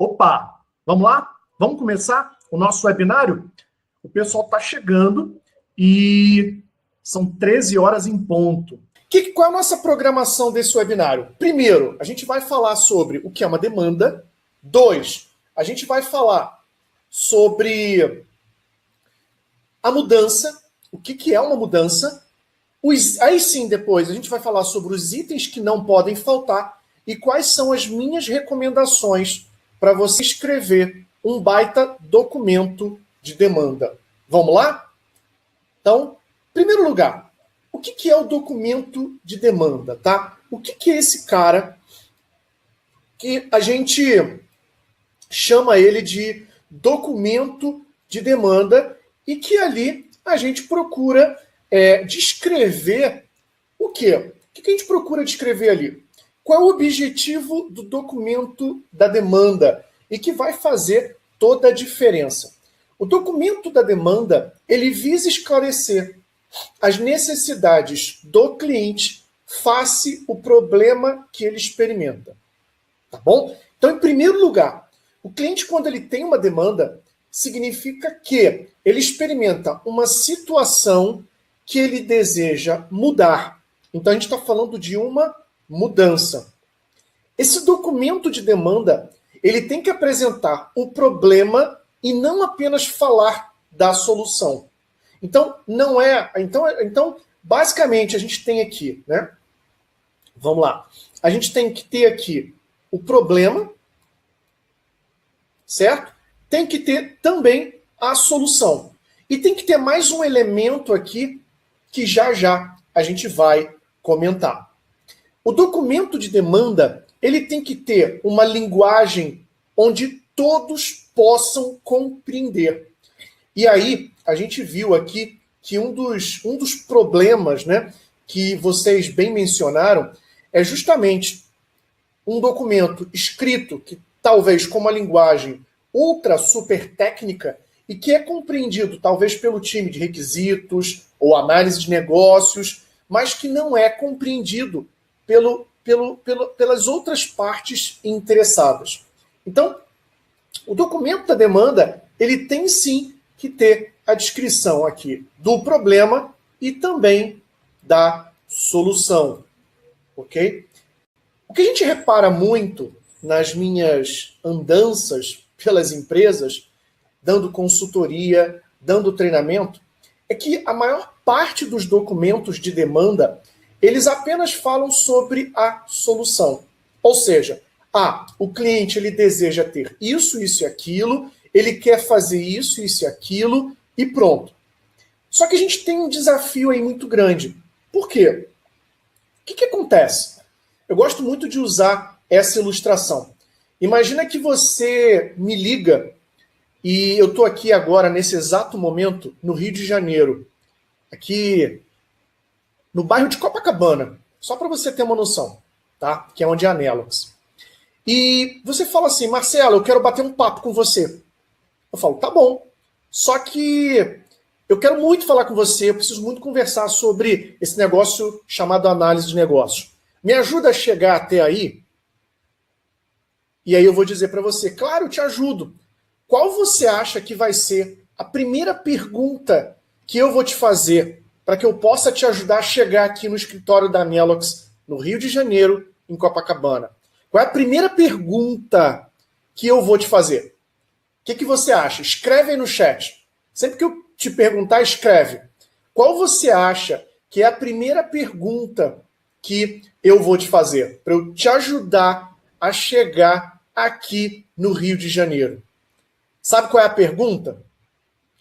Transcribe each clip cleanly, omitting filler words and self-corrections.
Opa, vamos lá? Vamos começar o nosso webinário? O pessoal está chegando e são 13 horas em ponto. Qual é a nossa programação desse webinário? Primeiro, a gente vai falar sobre o que é uma demanda. 2, a gente vai falar sobre a mudança, o que é uma mudança. Aí sim, depois, a gente vai falar sobre os itens que não podem faltar e quais são as minhas recomendações para você escrever um baita documento de demanda. Vamos lá? Então, em primeiro lugar, o que é o documento de demanda, tá? O que é esse cara que a gente chama ele de documento de demanda e que ali a gente procura descrever o quê? O que a gente procura descrever ali? Qual é o objetivo do documento da demanda e que vai fazer toda a diferença? O documento da demanda, ele visa esclarecer as necessidades do cliente face o problema que ele experimenta. Tá bom? Então, em primeiro lugar, o cliente, quando ele tem uma demanda, significa que ele experimenta uma situação que ele deseja mudar. Então, a gente está falando de uma mudança. Esse documento de demanda, ele tem que apresentar o problema e não apenas falar da solução. Então, não é... Então, basicamente, a gente tem aqui, né? Vamos lá. A gente tem que ter aqui o problema, certo? Tem que ter também a solução. E tem que ter mais um elemento aqui que já a gente vai comentar. O documento de demanda, ele tem que ter uma linguagem onde todos possam compreender. E aí, a gente viu aqui que um dos problemas, né, que vocês bem mencionaram é justamente um documento escrito que talvez com uma linguagem ultra super técnica e que é compreendido talvez pelo time de requisitos ou análise de negócios, mas que não é compreendido pelas outras partes interessadas. Então, o documento da demanda, ele tem sim que ter a descrição aqui do problema e também da solução, ok? O que a gente repara muito nas minhas andanças pelas empresas, dando consultoria, dando treinamento, é que a maior parte dos documentos de demanda, eles apenas falam sobre a solução. Ou seja, o cliente ele deseja ter isso, isso e aquilo, ele quer fazer isso, isso e aquilo, e pronto. Só que a gente tem um desafio aí muito grande. Por quê? O que acontece? Eu gosto muito de usar essa ilustração. Imagina que você me liga e eu estou aqui agora, nesse exato momento, no Rio de Janeiro, aqui no bairro de Copacabana, só para você ter uma noção, tá? Que é onde é a Nelox. E você fala assim, Marcelo, eu quero bater um papo com você. Eu falo, tá bom. Só que eu quero muito falar com você, eu preciso muito conversar sobre esse negócio chamado análise de negócios. Me ajuda a chegar até aí? E aí eu vou dizer para você, claro, eu te ajudo. Qual você acha que vai ser a primeira pergunta que eu vou te fazer para que eu possa te ajudar a chegar aqui no escritório da Nelox, no Rio de Janeiro, em Copacabana? Qual é a primeira pergunta que eu vou te fazer? O que você acha? Escreve aí no chat. Sempre que eu te perguntar, escreve. Qual você acha que é a primeira pergunta que eu vou te fazer para eu te ajudar a chegar aqui no Rio de Janeiro? Sabe qual é a pergunta?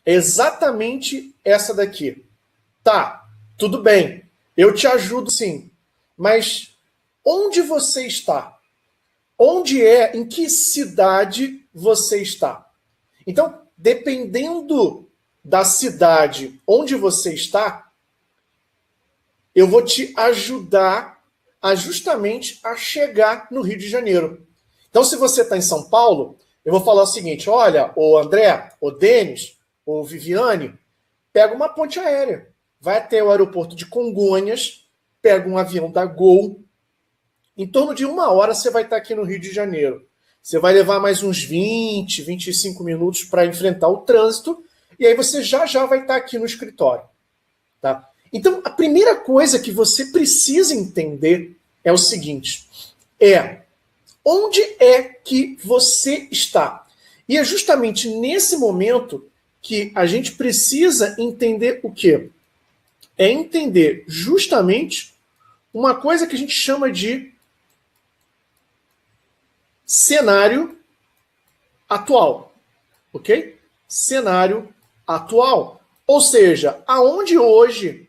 É exatamente essa daqui. Tá, tudo bem, eu te ajudo sim, mas onde você está? Onde é, em que cidade você está? Então, dependendo da cidade onde você está, eu vou te ajudar justamente a chegar no Rio de Janeiro. Então, se você está em São Paulo, eu vou falar o seguinte, olha, o André, o Denis, o Viviane, pega uma ponte aérea, vai até o aeroporto de Congonhas, pega um avião da Gol, em torno de 1 hora você vai estar aqui no Rio de Janeiro. Você vai levar mais uns 20, 25 minutos para enfrentar o trânsito, e aí você já vai estar aqui no escritório. Tá? Então, a primeira coisa que você precisa entender é o seguinte, onde é que você está? E é justamente nesse momento que a gente precisa entender o quê? É entender justamente uma coisa que a gente chama de cenário atual, ok? Cenário atual. Ou seja, aonde hoje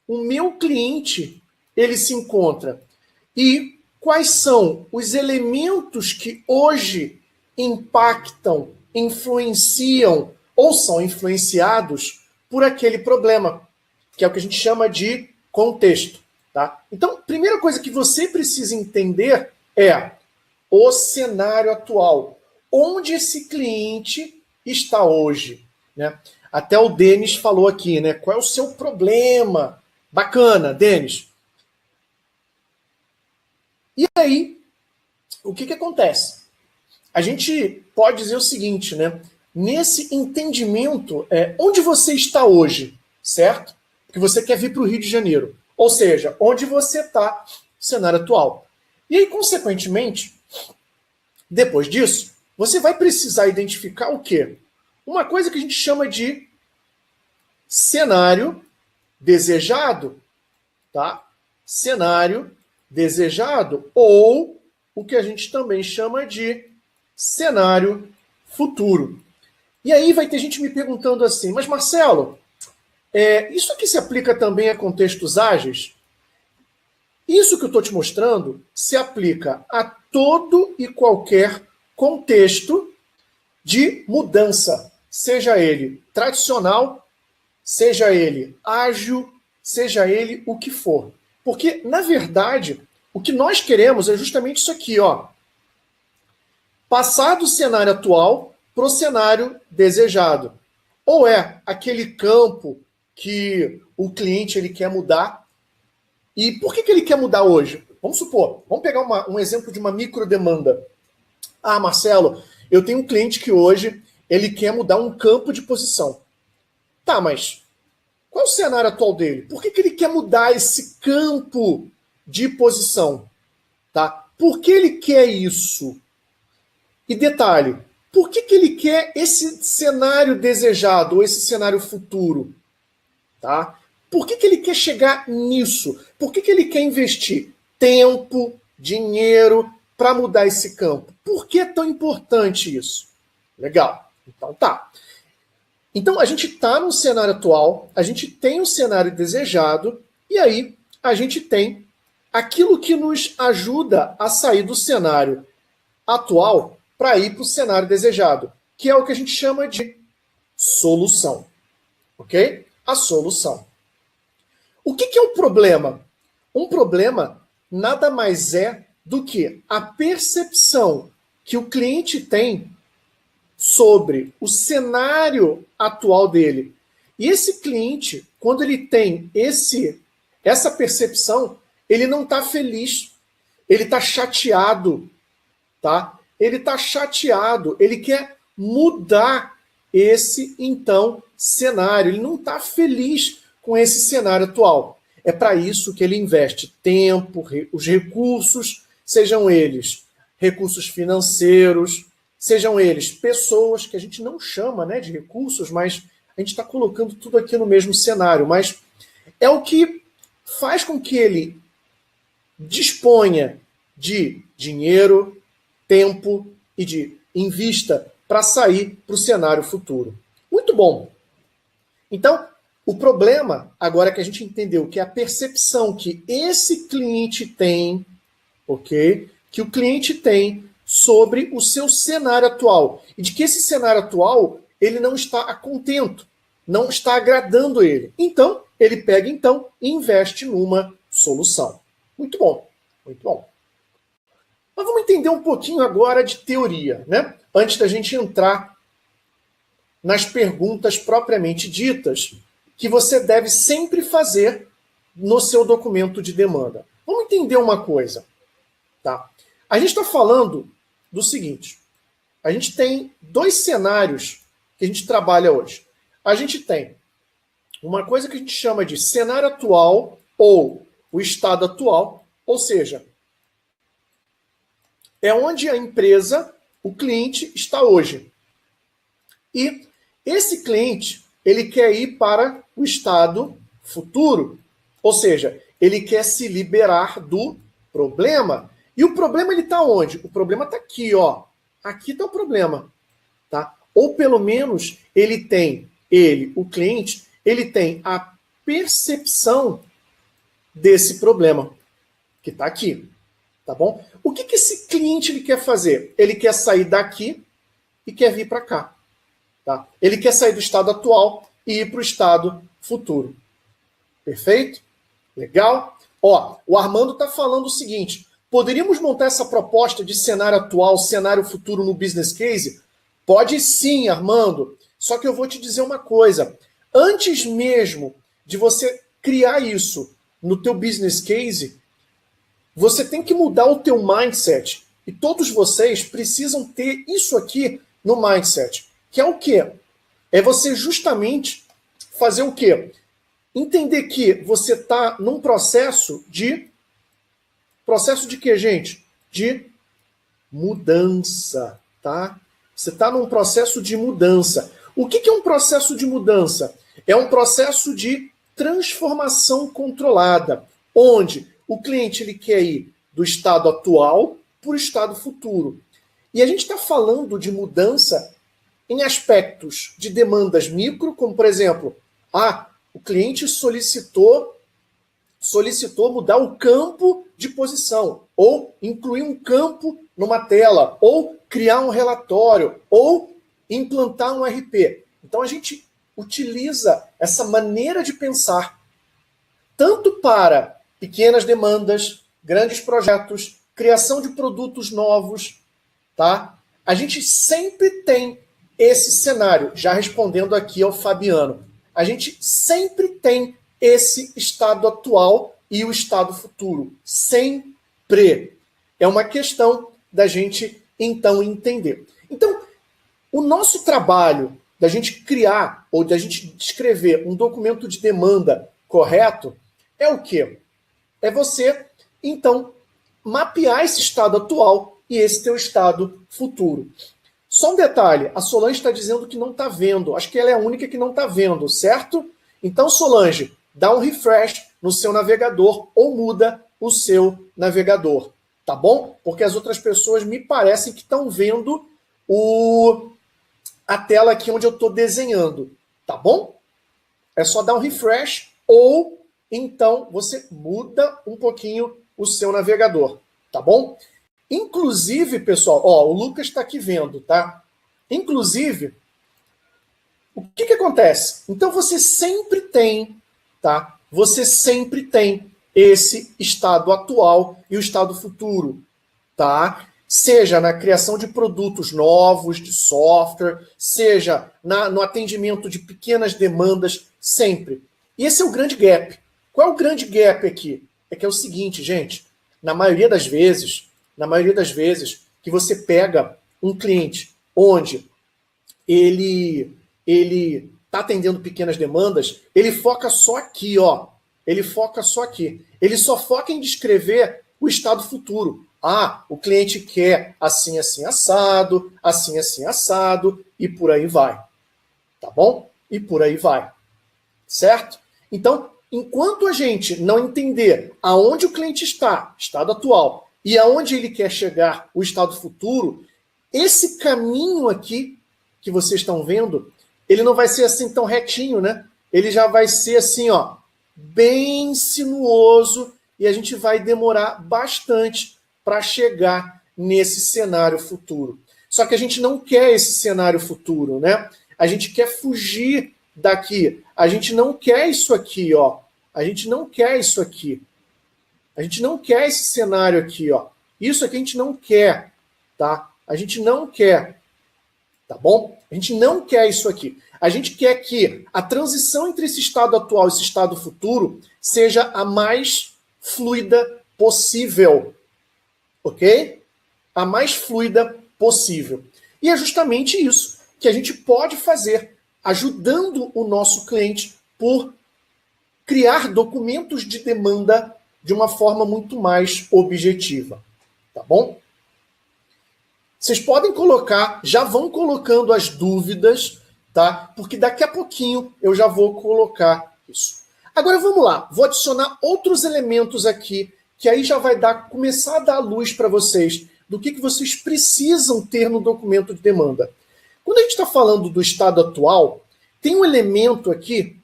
o meu cliente ele se encontra e quais são os elementos que hoje impactam, influenciam ou são influenciados por aquele problema, que é o que a gente chama de contexto. Tá? Então, primeira coisa que você precisa entender é o cenário atual. Onde esse cliente está hoje? Né? Até o Denis falou aqui, né? Qual é o seu problema? Bacana, Denis. E aí, o que acontece? A gente pode dizer o seguinte, né? Nesse entendimento, onde você está hoje, certo? Porque você quer vir para o Rio de Janeiro. Ou seja, onde você está, cenário atual. E aí, consequentemente, depois disso, você vai precisar identificar o quê? Uma coisa que a gente chama de cenário desejado, tá? Cenário desejado, ou o que a gente também chama de cenário futuro. E aí vai ter gente me perguntando assim, mas Marcelo, isso aqui se aplica também a contextos ágeis? Isso que eu estou te mostrando se aplica a todo e qualquer contexto de mudança, seja ele tradicional, seja ele ágil, seja ele o que for. Porque, na verdade, o que nós queremos é justamente isso aqui, ó. Passar do cenário atual para o cenário desejado. Ou é aquele campo que o cliente ele quer mudar. E por que ele quer mudar hoje? Vamos supor, vamos pegar um exemplo de uma microdemanda. Ah, Marcelo, eu tenho um cliente que hoje ele quer mudar um campo de posição. Tá, mas qual é o cenário atual dele? Por que ele quer mudar esse campo de posição? Tá? Por que ele quer isso? E detalhe, por que ele quer esse cenário desejado ou esse cenário futuro? Tá? Por que ele quer chegar nisso? Por que ele quer investir tempo, dinheiro para mudar esse campo? Por que é tão importante isso? Legal. Então tá. Então a gente está no cenário atual, a gente tem o cenário desejado, e aí a gente tem aquilo que nos ajuda a sair do cenário atual para ir para o cenário desejado, que é o que a gente chama de solução. Ok? A solução. O que é um problema? Um problema nada mais é do que a percepção que o cliente tem sobre o cenário atual dele. E esse cliente, quando ele tem essa percepção, ele não está feliz, ele está chateado, tá? Ele está chateado, ele quer mudar esse, então, cenário. Ele não está feliz com esse cenário atual. É para isso que ele investe tempo, os recursos, sejam eles recursos financeiros, sejam eles pessoas que a gente não chama, né, de recursos, mas a gente está colocando tudo aqui no mesmo cenário. Mas é o que faz com que ele disponha de dinheiro, tempo e de invista para sair para o cenário futuro. Muito bom. Então, o problema, agora que a gente entendeu que é a percepção que esse cliente tem, ok? Que o cliente tem sobre o seu cenário atual. E de que esse cenário atual, ele não está a contento, não está agradando ele. Então, ele pega então e investe numa solução. Muito bom, muito bom. Mas vamos entender um pouquinho agora de teoria, né? Antes da gente entrar nas perguntas propriamente ditas, que você deve sempre fazer no seu documento de demanda. Vamos entender uma coisa, tá? A gente está falando do seguinte. A gente tem dois cenários que a gente trabalha hoje. A gente tem uma coisa que a gente chama de cenário atual ou o estado atual, ou seja, é onde a empresa, o cliente, está hoje. E esse cliente, ele quer ir para o estado futuro, ou seja, ele quer se liberar do problema. E o problema ele está onde? O problema está aqui, ó. Aqui está o problema, tá? Ou pelo menos o cliente, ele tem a percepção desse problema que está aqui, tá bom? O que esse cliente ele quer fazer? Ele quer sair daqui e quer vir para cá, tá? Ele quer sair do estado atual e ir para o estado futuro. Perfeito? Legal? Ó, o Armando está falando o seguinte: poderíamos montar essa proposta de cenário atual, cenário futuro no business case? Pode sim, Armando. Só que eu vou te dizer uma coisa. Antes mesmo de você criar isso no teu business case, você tem que mudar o teu mindset. E todos vocês precisam ter isso aqui no mindset. Que é o quê? É você justamente fazer o quê? Entender que você está num processo de... Processo de quê, gente? De mudança, tá? Você está num processo de mudança. O que é um processo de mudança? É um processo de transformação controlada, onde o cliente ele quer ir do estado atual para o estado futuro. E a gente está falando de mudança em aspectos de demandas micro, como, por exemplo, o cliente solicitou mudar o campo de posição, ou incluir um campo numa tela, ou criar um relatório, ou implantar um RP. Então a gente utiliza essa maneira de pensar tanto para pequenas demandas, grandes projetos, criação de produtos novos, tá? A gente sempre tem esse cenário, já respondendo aqui ao Fabiano. A gente sempre tem esse estado atual e o estado futuro. Sempre. É uma questão da gente, então, entender. Então, o nosso trabalho da gente criar ou da gente descrever um documento de demanda correto é o quê? É você, então, mapear esse estado atual e esse teu estado futuro. Só um detalhe, a Solange está dizendo que não está vendo. Acho que ela é a única que não está vendo, certo? Então, Solange, dá um refresh no seu navegador ou muda o seu navegador, tá bom? Porque as outras pessoas me parecem que estão vendo a tela aqui onde eu estou desenhando, tá bom? É só dar um refresh ou então você muda um pouquinho o seu navegador, tá bom? Inclusive, pessoal, o Lucas está aqui vendo, tá? Inclusive, o que acontece? Então você sempre tem, tá? Você sempre tem esse estado atual e o estado futuro, tá? Seja na criação de produtos novos, de software, seja no atendimento de pequenas demandas, sempre. E esse é o grande gap. Qual é o grande gap aqui? É que é o seguinte, gente, na maioria das vezes que você pega um cliente onde ele está atendendo pequenas demandas, ele foca só aqui, ó. Ele foca só aqui. Ele só foca em descrever o estado futuro. O cliente quer assim, assim, assado, assim, assim, assado, e por aí vai. Tá bom? E por aí vai. Certo? Então, enquanto a gente não entender aonde o cliente está, estado atual, e aonde ele quer chegar, o estado futuro, esse caminho aqui que vocês estão vendo, ele não vai ser assim tão retinho, né? Ele já vai ser assim, ó, bem sinuoso, e a gente vai demorar bastante para chegar nesse cenário futuro. Só que a gente não quer esse cenário futuro, né? A gente quer fugir daqui. A gente não quer isso aqui, ó. A gente não quer isso aqui. A gente não quer esse cenário aqui, ó. Isso aqui a gente não quer, tá? A gente não quer, tá bom? A gente não quer isso aqui. A gente quer que a transição entre esse estado atual e esse estado futuro seja a mais fluida possível. Ok? a mais fluida possível. E é justamente isso que a gente pode fazer, ajudando o nosso cliente por criar documentos de demanda de uma forma muito mais objetiva. Tá bom? Vocês podem colocar, já vão colocando as dúvidas, tá? Porque daqui a pouquinho eu já vou colocar isso. Agora vamos lá, vou adicionar outros elementos aqui, que aí já vai começar a dar luz para vocês do que vocês precisam ter no documento de demanda. Quando a gente está falando do estado atual, tem um elemento aqui,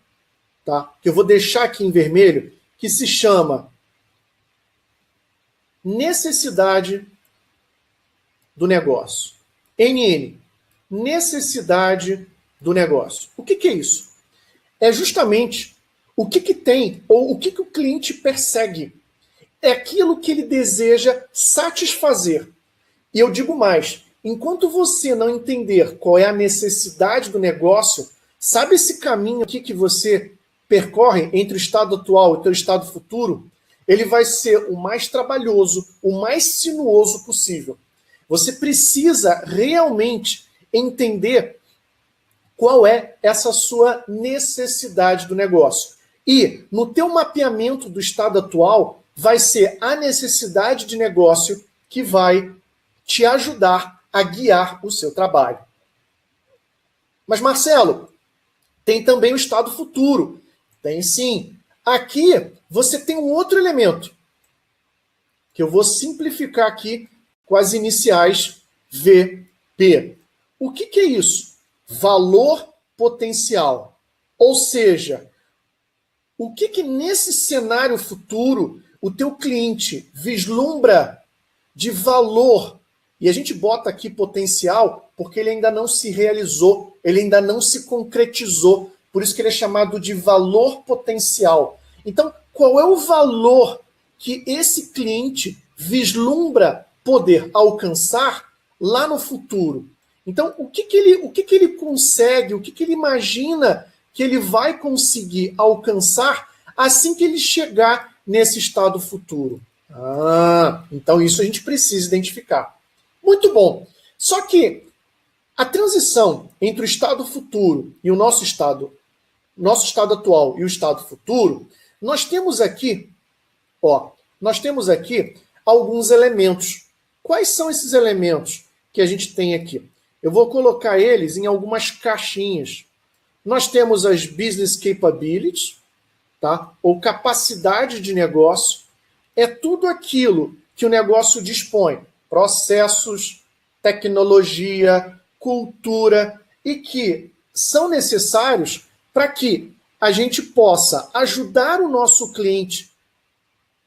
tá? Que eu vou deixar aqui em vermelho, que se chama necessidade do negócio. NN, necessidade do negócio. O que é isso? É justamente o que tem, ou o que o cliente persegue. É aquilo que ele deseja satisfazer. E eu digo mais, enquanto você não entender qual é a necessidade do negócio, sabe esse caminho aqui que você percorre entre o estado atual e o teu estado futuro? Ele vai ser o mais trabalhoso, o mais sinuoso possível. Você precisa realmente entender qual é essa sua necessidade do negócio. E no teu mapeamento do estado atual, vai ser a necessidade de negócio que vai te ajudar a guiar o seu trabalho. Mas, Marcelo, tem também o estado futuro. Tem sim. Aqui você tem um outro elemento, que eu vou simplificar aqui com as iniciais VP. O que é isso? Valor potencial. Ou seja, o que nesse cenário futuro o teu cliente vislumbra de valor? E a gente bota aqui potencial porque ele ainda não se realizou, ele ainda não se concretizou. Por isso que ele é chamado de valor potencial. Então, qual é o valor que esse cliente vislumbra poder alcançar lá no futuro? Então, o que ele consegue, o que ele imagina que ele vai conseguir alcançar assim que ele chegar nesse estado futuro? Então isso a gente precisa identificar. Muito bom. Só que a transição entre o estado futuro e o nosso estado atual e o estado futuro, nós temos aqui alguns elementos. Quais são esses elementos que a gente tem aqui? Eu vou colocar eles em algumas caixinhas. Nós temos as business capabilities, tá? Ou capacidade de negócio. É tudo aquilo que o negócio dispõe. Processos, tecnologia, cultura, e que são necessários para que a gente possa ajudar o nosso cliente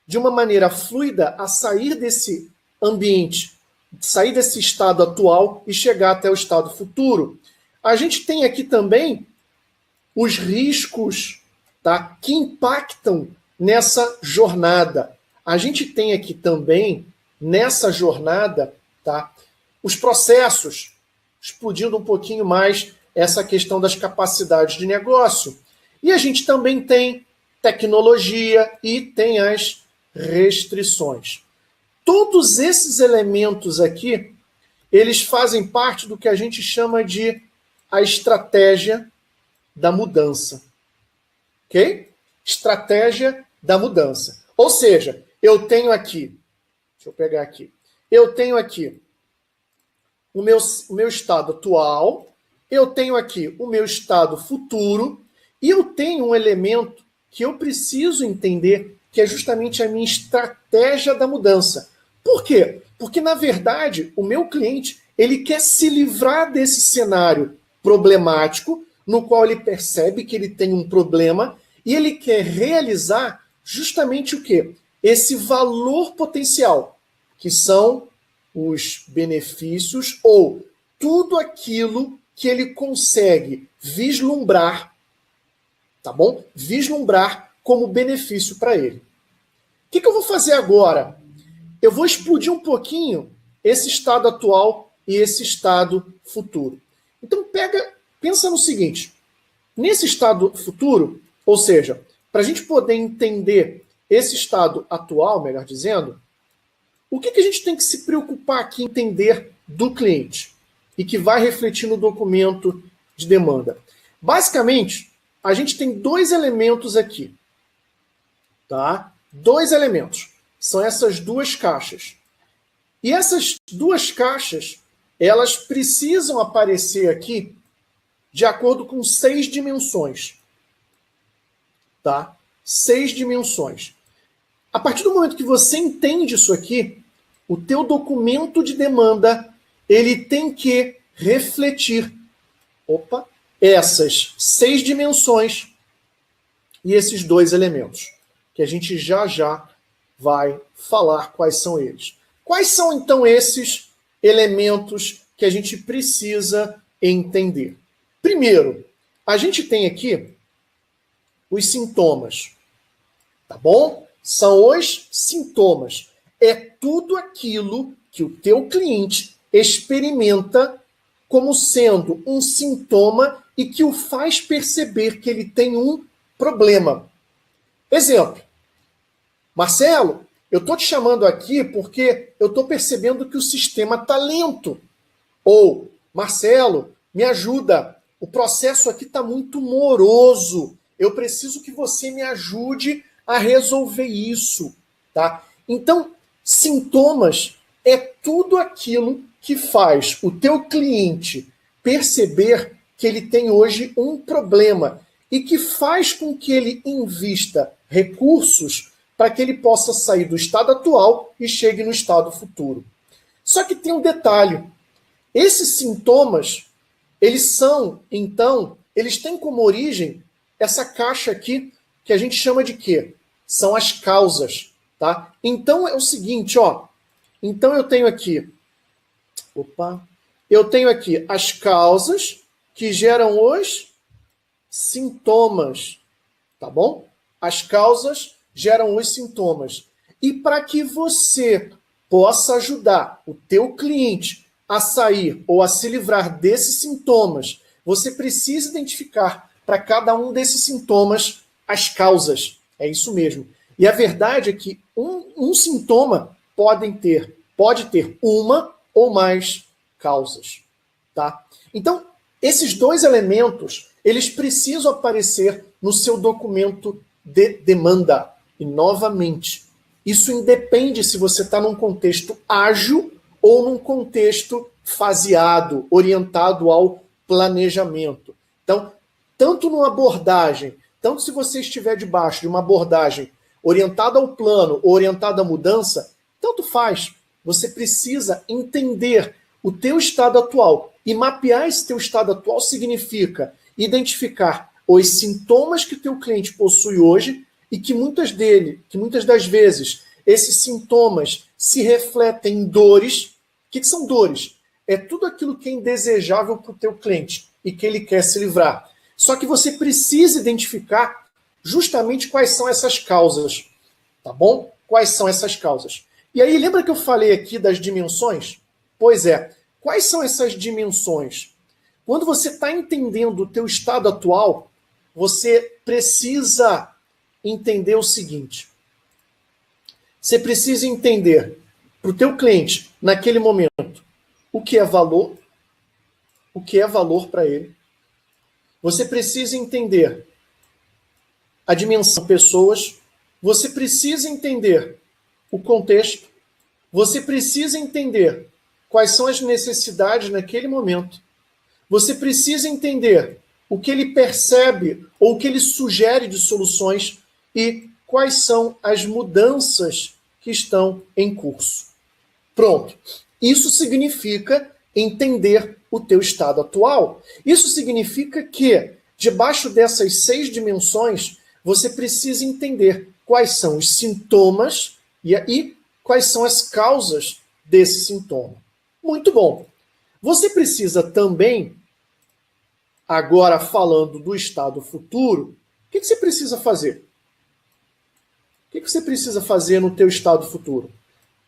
de uma maneira fluida a sair desse ambiente, sair desse estado atual e chegar até o estado futuro. A gente tem aqui também os riscos, tá, que impactam nessa jornada. A gente tem aqui também, nessa jornada, tá, os processos, explodindo um pouquinho mais essa questão das capacidades de negócio. E a gente também tem tecnologia e tem as restrições. Todos esses elementos aqui, eles fazem parte do que a gente chama de a estratégia da mudança. Ok? Estratégia da mudança. Ou seja, eu tenho aqui, deixa eu pegar aqui, eu tenho aqui o meu estado atual, eu tenho aqui o meu estado futuro, e eu tenho um elemento que eu preciso entender, que é justamente a minha estratégia da mudança. Por quê? Porque, na verdade, o meu cliente, ele quer se livrar desse cenário problemático, no qual ele percebe que ele tem um problema, e ele quer realizar justamente o quê? Esse valor potencial, que são os benefícios ou tudo aquilo que ele consegue vislumbrar, tá bom? Vislumbrar como benefício para ele. O que eu vou fazer agora? Eu vou explodir um pouquinho esse estado atual e esse estado futuro. Então pensa no seguinte, nesse estado futuro, ou seja, para a gente poder entender esse estado atual, melhor dizendo, O que a gente tem que se preocupar aqui em entender do cliente e que vai refletir no documento de demanda? Basicamente, a gente tem dois elementos aqui, tá? Dois elementos. São essas duas caixas. E essas duas caixas, elas precisam aparecer aqui de acordo com 6 dimensões. Tá? 6 dimensões. A partir do momento que você entende isso aqui, o teu documento de demanda, ele tem que refletir essas 6 dimensões e esses dois elementos, que a gente já vai falar quais são eles. Quais são, então, esses elementos que a gente precisa entender? Primeiro, a gente tem aqui os sintomas, tá bom? São os sintomas. É tudo aquilo que o teu cliente experimenta como sendo um sintoma e que o faz perceber que ele tem um problema. Exemplo. Marcelo, eu estou te chamando aqui porque eu estou percebendo que o sistema está lento. Ou, Marcelo, me ajuda, o processo aqui está muito moroso. Eu preciso que você me ajude a resolver isso. Tá? Então, sintomas é tudo aquilo que faz o teu cliente perceber que ele tem hoje um problema e que faz com que ele invista recursos para que ele possa sair do estado atual e chegue no estado futuro. Só que tem um detalhe. Esses sintomas, eles têm como origem essa caixa aqui, que a gente chama de quê? São as causas, tá? Então é o seguinte, ó. Então eu tenho aqui, as causas que geram os sintomas, tá bom? As causas geram os sintomas. E para que você possa ajudar o teu cliente a sair ou a se livrar desses sintomas, você precisa identificar para cada um desses sintomas as causas. É isso mesmo. E a verdade é que um sintoma pode ter uma ou mais causas. Tá? Então, esses dois elementos, eles precisam aparecer no seu documento de demanda. E, novamente, isso independe se você está num contexto ágil ou num contexto faseado, orientado ao planejamento. Então, tanto se você estiver debaixo de uma abordagem orientada ao plano ou orientada à mudança, tanto faz. Você precisa entender o teu estado atual. E mapear esse teu estado atual significa identificar os sintomas que o teu cliente possui hoje e que muitas das vezes esses sintomas se refletem em dores. O que são dores? É tudo aquilo que é indesejável para o teu cliente e que ele quer se livrar. Só que você precisa identificar justamente quais são essas causas, tá bom? Quais são essas causas? E aí, lembra que eu falei aqui das dimensões? Pois é, quais são essas dimensões? Quando você está entendendo o teu estado atual, você precisa entender o seguinte. Você precisa entender para o teu cliente, naquele momento, o que é valor para ele. Você precisa entender a dimensão pessoas, você precisa entender o contexto, você precisa entender quais são as necessidades naquele momento, você precisa entender o que ele percebe ou o que ele sugere de soluções e quais são as mudanças que estão em curso. Pronto. Isso significa entender o teu estado atual. Isso significa que, debaixo dessas 6 dimensões, você precisa entender quais são os sintomas e quais são as causas desse sintoma. Muito bom. Você precisa também, agora falando do estado futuro, o que você precisa fazer? O que você precisa fazer no teu estado futuro?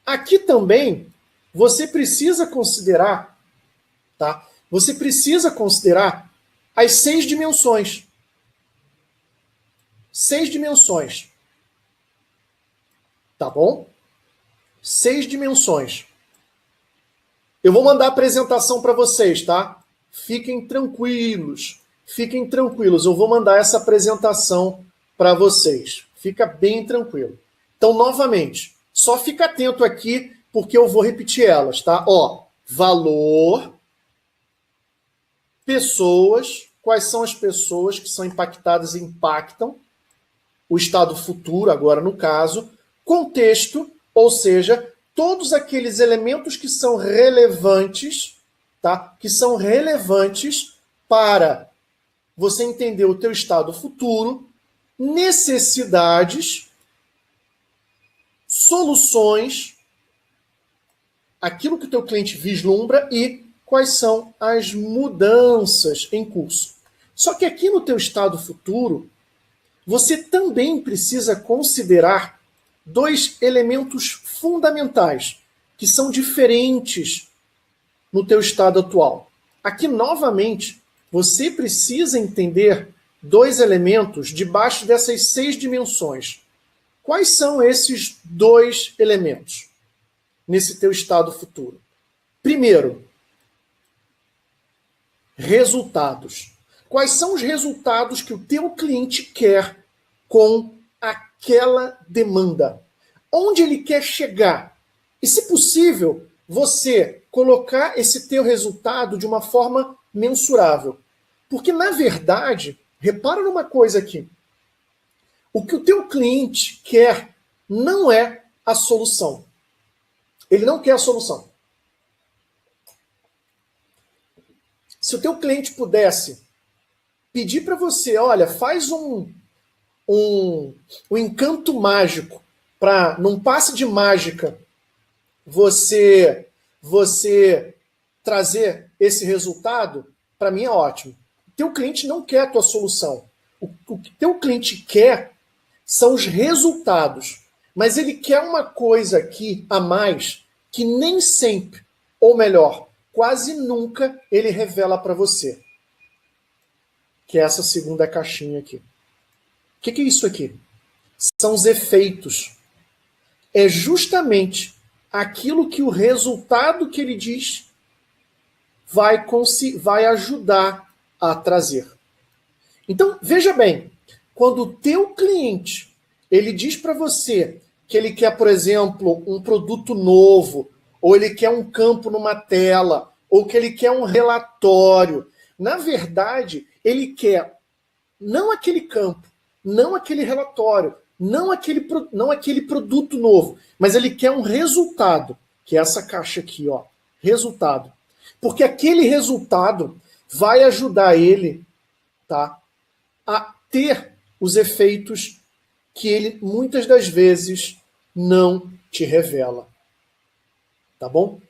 Aqui também você precisa considerar, tá? Você precisa considerar as 6 dimensões. 6 dimensões. Tá bom? 6 dimensões. Eu vou mandar a apresentação para vocês, tá? Fiquem tranquilos. Fiquem tranquilos. Eu vou mandar essa apresentação para vocês. Fica bem tranquilo. Então, novamente, só fica atento aqui, porque eu vou repetir elas, tá? Ó, valor, pessoas, quais são as pessoas que são impactadas e impactam o estado futuro, agora no caso, contexto, ou seja, todos aqueles elementos que são relevantes, tá? Que são relevantes para você entender o teu estado futuro, necessidades, soluções, aquilo que o teu cliente vislumbra e quais são as mudanças em curso. Só que aqui no teu estado futuro, você também precisa considerar 2 elementos fundamentais que são diferentes no teu estado atual. Aqui, novamente, você precisa entender 2 elementos debaixo dessas 6 dimensões. Quais são esses 2 elementos nesse teu estado futuro? Primeiro, resultados. Quais são os resultados que o teu cliente quer com aquela demanda? Onde ele quer chegar? E, se possível, você colocar esse teu resultado de uma forma mensurável. Porque, na verdade, repara numa coisa aqui. O que o teu cliente quer não é a solução. Ele não quer a solução. Se o teu cliente pudesse pedir para você, olha, faz um encanto mágico para, num passe de mágica, você trazer esse resultado, para mim é ótimo. O teu cliente não quer a tua solução. O que teu cliente quer são os resultados. Mas ele quer uma coisa aqui a mais que nem sempre, ou melhor, quase nunca ele revela para você. Que é essa segunda caixinha aqui. O que é isso aqui? São os efeitos. É justamente aquilo que o resultado que ele diz vai ajudar a trazer. Então, veja bem, quando o teu cliente ele diz para você que ele quer, por exemplo, um produto novo, ou ele quer um campo numa tela, ou que ele quer um relatório, na verdade, ele quer não aquele campo, não aquele relatório, não aquele produto novo, mas ele quer um resultado, que é essa caixa aqui, ó, resultado. Porque aquele resultado vai ajudar ele, tá, a ter os efeitos que ele muitas das vezes não te revela. Tá bom?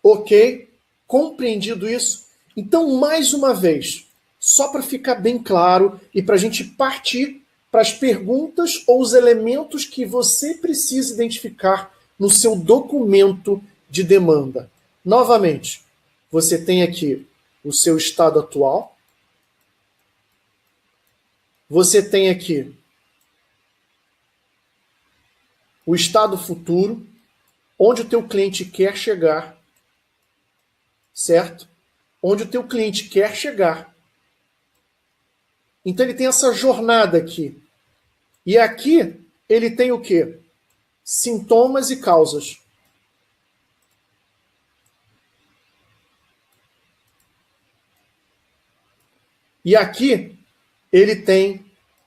Ok? Compreendido isso? Então, mais uma vez, só para ficar bem claro e para a gente partir para as perguntas ou os elementos que você precisa identificar no seu documento de demanda. Novamente, você tem aqui o seu estado atual. Você tem aqui o estado futuro, onde o teu cliente quer chegar, certo? Onde o teu cliente quer chegar. Então ele tem essa jornada aqui. E aqui ele tem o quê? Sintomas e causas. E aqui ele tem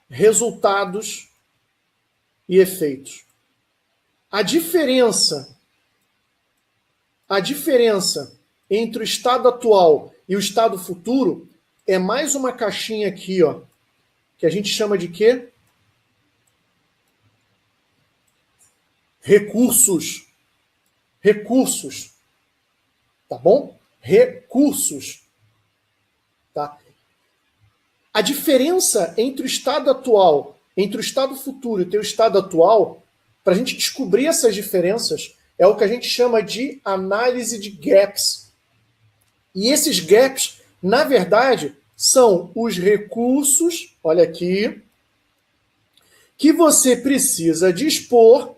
resultados e efeitos. A diferença entre o estado atual e o estado futuro é mais uma caixinha aqui, ó, que a gente chama de quê? Recursos. Recursos. Tá bom? Recursos. Tá? A diferença entre o estado atual, entre o estado futuro e o teu estado atual, para a gente descobrir essas diferenças, é o que a gente chama de análise de gaps. E esses gaps, na verdade, são os recursos, olha aqui, que você precisa dispor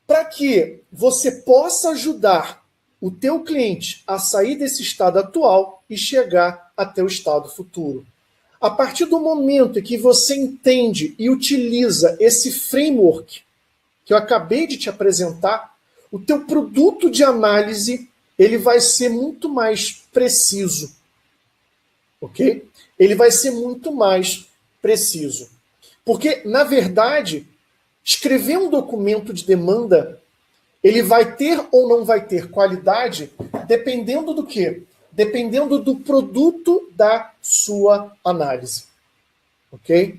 para que você possa ajudar o teu cliente a sair desse estado atual e chegar até o estado futuro. A partir do momento em que você entende e utiliza esse framework que eu acabei de te apresentar, o teu produto de análise ele vai ser muito mais preciso, ok? Ele vai ser muito mais preciso. Porque, na verdade, escrever um documento de demanda, ele vai ter ou não vai ter qualidade dependendo do quê? Dependendo do produto da sua análise. Ok?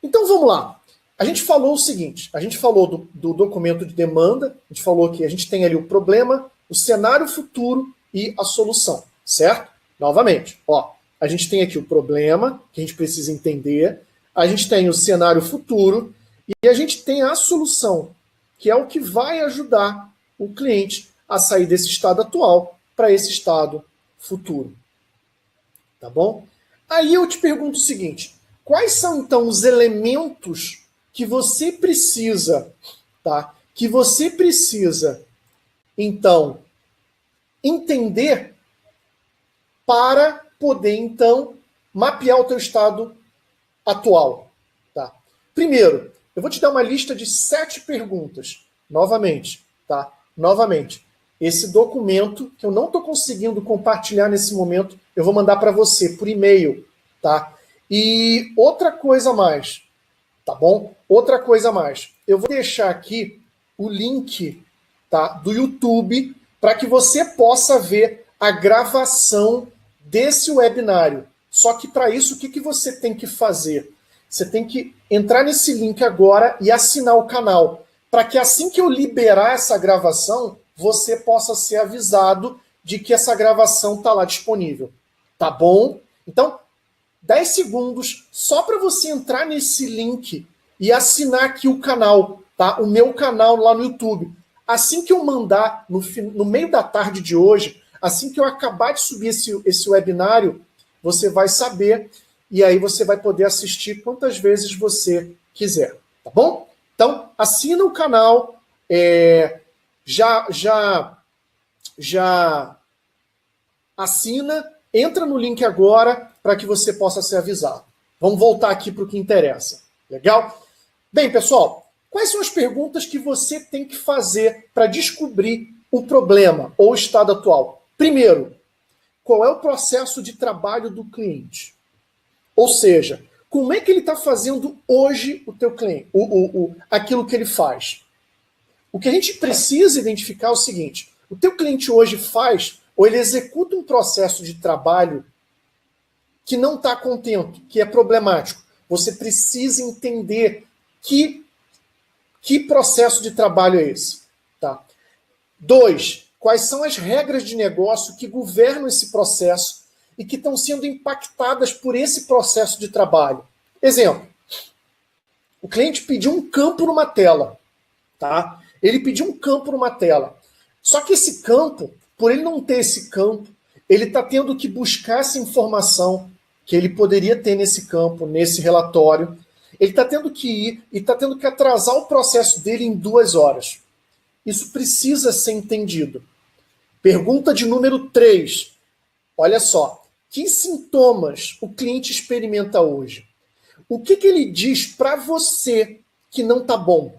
Então vamos lá. A gente falou o seguinte, a gente falou do documento de demanda, a gente falou que a gente tem ali o problema, o cenário futuro e a solução, certo? Novamente, ó, a gente tem aqui o problema, que a gente precisa entender, a gente tem o cenário futuro e a gente tem a solução, que é o que vai ajudar o cliente a sair desse estado atual para esse estado futuro. Tá bom? Aí eu te pergunto o seguinte, quais são então os elementos que você precisa, tá? Que você precisa, então, entender para poder, então, mapear o teu estado atual, tá? Primeiro, eu vou te dar uma lista de 7 perguntas, novamente, tá? Novamente, esse documento que eu não estou conseguindo compartilhar nesse momento, eu vou mandar para você por e-mail, tá? E outra coisa a mais, tá bom? Outra coisa a mais. Eu vou deixar aqui o link, tá, do YouTube para que você possa ver a gravação desse webinário. Só que para isso, o que você tem que fazer? Você tem que entrar nesse link agora e assinar o canal, para que assim que eu liberar essa gravação, você possa ser avisado de que essa gravação está lá disponível. Tá bom? Então, 10 segundos só para você entrar nesse link e assinar aqui o canal, tá? O meu canal lá no YouTube. Assim que eu mandar, no meio da tarde de hoje, assim que eu acabar de subir esse webinário, você vai saber e aí você vai poder assistir quantas vezes você quiser, tá bom? Então, assina o canal, já assina, entra no link agora para que você possa ser avisado. Vamos voltar aqui para o que interessa. Legal? Bem, pessoal, quais são as perguntas que você tem que fazer para descobrir o problema ou o estado atual? Primeiro, qual é o processo de trabalho do cliente? Ou seja, como é que ele está fazendo hoje o teu cliente, aquilo que ele faz? O que a gente precisa identificar é o seguinte, o teu cliente hoje faz ou ele executa um processo de trabalho que não está contento, que é problemático. Você precisa entender que processo de trabalho é esse. Tá? 2, quais são as regras de negócio que governam esse processo e que estão sendo impactadas por esse processo de trabalho. Exemplo, o cliente pediu um campo numa tela. Tá? Ele pediu um campo numa tela. Só que esse campo, por ele não ter esse campo, ele está tendo que buscar essa informação que ele poderia ter nesse campo, nesse relatório. Ele está tendo que ir e está tendo que atrasar o processo dele em 2 horas. Isso precisa ser entendido. Pergunta de número 3. Olha só. Que sintomas o cliente experimenta hoje? O que ele diz para você que não está bom?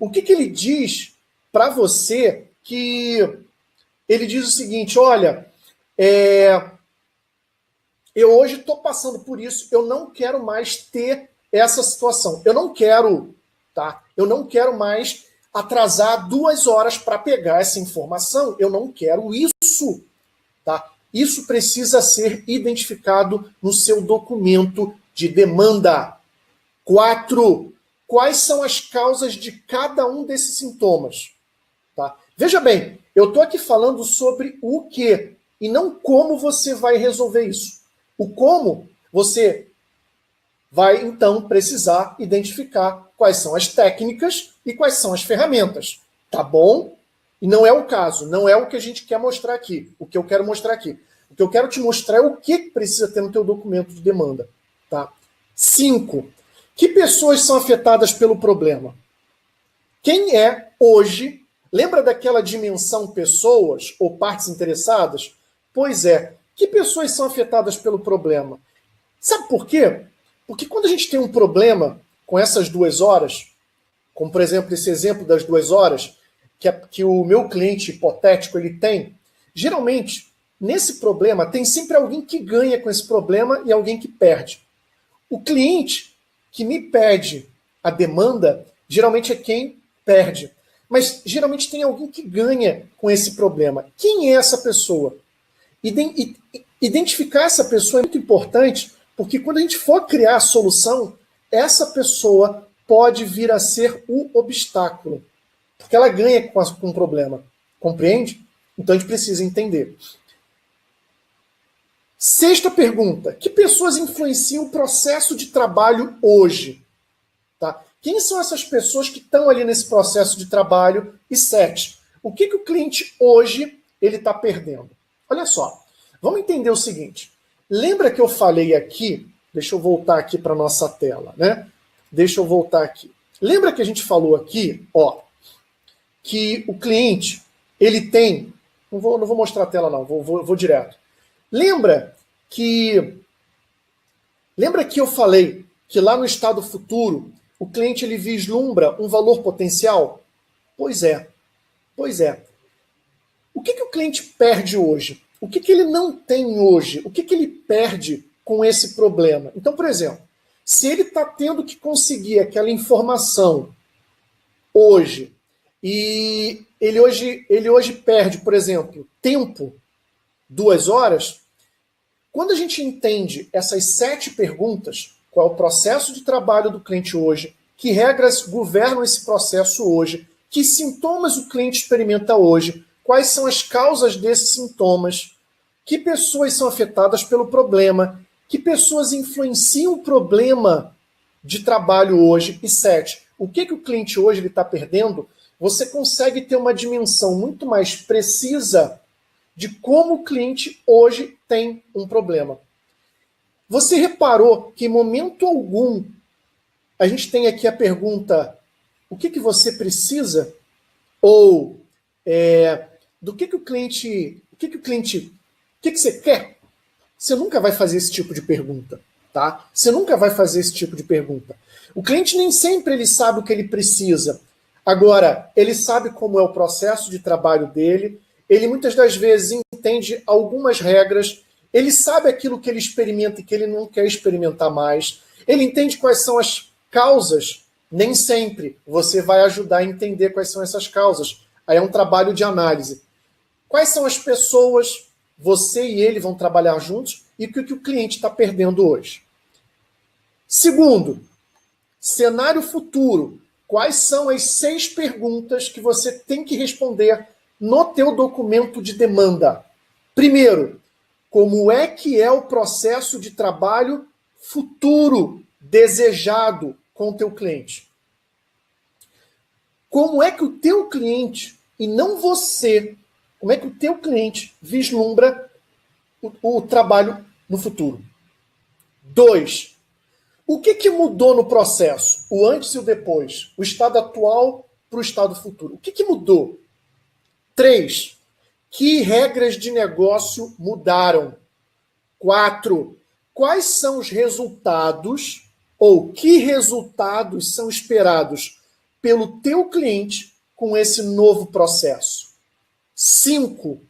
O que ele diz para você que ele diz o seguinte, olha, eu hoje estou passando por isso, eu não quero mais ter essa situação. Eu não quero, tá? Eu não quero mais atrasar 2 horas para pegar essa informação. Eu não quero isso, tá? Isso precisa ser identificado no seu documento de demanda. 4. Quais são as causas de cada um desses sintomas? Tá? Veja bem, eu estou aqui falando sobre o que e não como você vai resolver isso. O como você vai, então, precisar identificar quais são as técnicas e quais são as ferramentas. Tá bom? E não é o caso, não é o que a gente quer mostrar aqui, o que eu quero mostrar aqui. O que eu quero te mostrar é o que precisa ter no teu documento de demanda. Tá? 5. Que pessoas são afetadas pelo problema? Quem é hoje, lembra daquela dimensão pessoas ou partes interessadas? Pois é, que pessoas são afetadas pelo problema? Sabe por quê? Porque quando a gente tem um problema com essas 2 horas, como por exemplo esse exemplo das 2 horas, que o meu cliente hipotético ele tem, geralmente nesse problema tem sempre alguém que ganha com esse problema e alguém que perde. O cliente que me pede a demanda, geralmente é quem perde. Mas geralmente tem alguém que ganha com esse problema. Quem é essa pessoa? Identificar essa pessoa é muito importante, porque quando a gente for criar a solução, essa pessoa pode vir a ser o obstáculo. Porque ela ganha com o problema. Compreende? Então a gente precisa entender. Sexta pergunta. Que pessoas influenciam o processo de trabalho hoje? Tá? Quem são essas pessoas que estão ali nesse processo de trabalho? E 7. O que o cliente hoje ele está perdendo? Olha só. Vamos entender o seguinte. Lembra que eu falei aqui? Deixa eu voltar aqui para a nossa tela, né? Deixa eu voltar aqui. Lembra que a gente falou aqui, que o cliente, ele tem... Não vou mostrar a tela não, vou direto. Lembra que eu falei que lá no estado futuro, o cliente ele vislumbra um valor potencial? Pois é. O que o cliente perde hoje? O que ele não tem hoje? O que ele perde com esse problema? Então, por exemplo, se ele está tendo que conseguir aquela informação hoje, e ele hoje perde, por exemplo, tempo, 2 horas, quando a gente entende essas 7 perguntas, qual é o processo de trabalho do cliente hoje, que regras governam esse processo hoje, que sintomas o cliente experimenta hoje, quais são as causas desses sintomas, que pessoas são afetadas pelo problema, que pessoas influenciam o problema de trabalho hoje, e 7, o que o cliente hoje está perdendo, você consegue ter uma dimensão muito mais precisa de como o cliente hoje tem um problema. Você reparou que em momento algum a gente tem aqui a pergunta: o que você precisa? Ou do que o cliente, o que você quer? Você nunca vai fazer esse tipo de pergunta, tá? Você nunca vai fazer esse tipo de pergunta. O cliente nem sempre ele sabe o que ele precisa. Agora, ele sabe como é o processo de trabalho dele, ele muitas das vezes entende algumas regras, ele sabe aquilo que ele experimenta e que ele não quer experimentar mais, ele entende quais são as causas, nem sempre você vai ajudar a entender quais são essas causas. Aí é um trabalho de análise. Quais são as pessoas, você e ele vão trabalhar juntos, e o que o cliente está perdendo hoje. Segundo, cenário futuro. Quais são as 6 perguntas que você tem que responder no teu documento de demanda? Primeiro, como é que é o processo de trabalho futuro desejado com o teu cliente? Como é que o teu cliente, e não você, como é que o teu cliente vislumbra o trabalho no futuro? 2, o que mudou no processo? O antes e o depois. O estado atual para o estado futuro. O que mudou? 3, que regras de negócio mudaram? 4, quais são os resultados ou que resultados são esperados pelo teu cliente com esse novo processo? 5,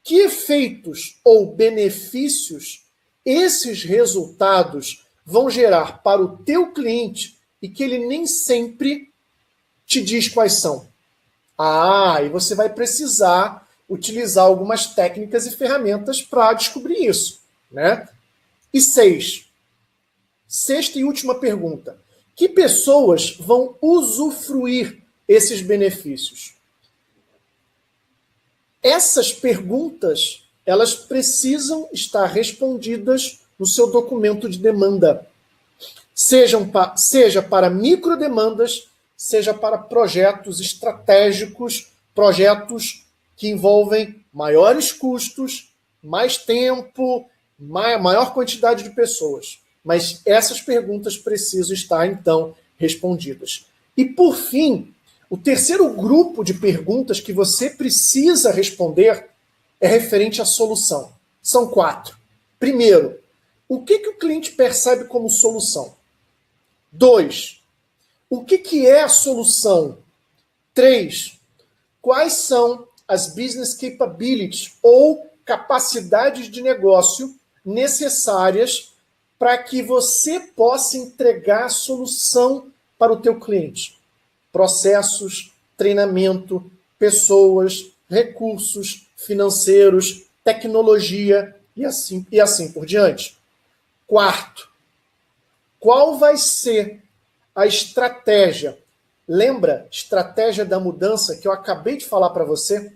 que efeitos ou benefícios esses resultados vão gerar para o teu cliente e que ele nem sempre te diz quais são. E você vai precisar utilizar algumas técnicas e ferramentas para descobrir isso, né? E 6, sexta e última pergunta. Que pessoas vão usufruir esses benefícios? Essas perguntas, elas precisam estar respondidas no seu documento de demanda. Seja para microdemandas, seja para projetos estratégicos, projetos que envolvem maiores custos, mais tempo, maior quantidade de pessoas. Mas essas perguntas precisam estar, então, respondidas. E, por fim, O terceiro grupo de perguntas que você precisa responder é referente à solução. São 4. Primeiro, o que o cliente percebe como solução? 2, o que é a solução? 3, quais são as business capabilities ou capacidades de negócio necessárias para que você possa entregar a solução para o teu cliente? Processos, treinamento, pessoas, recursos financeiros, tecnologia e assim por diante. 4, qual vai ser a estratégia? Lembra, estratégia da mudança que eu acabei de falar para você?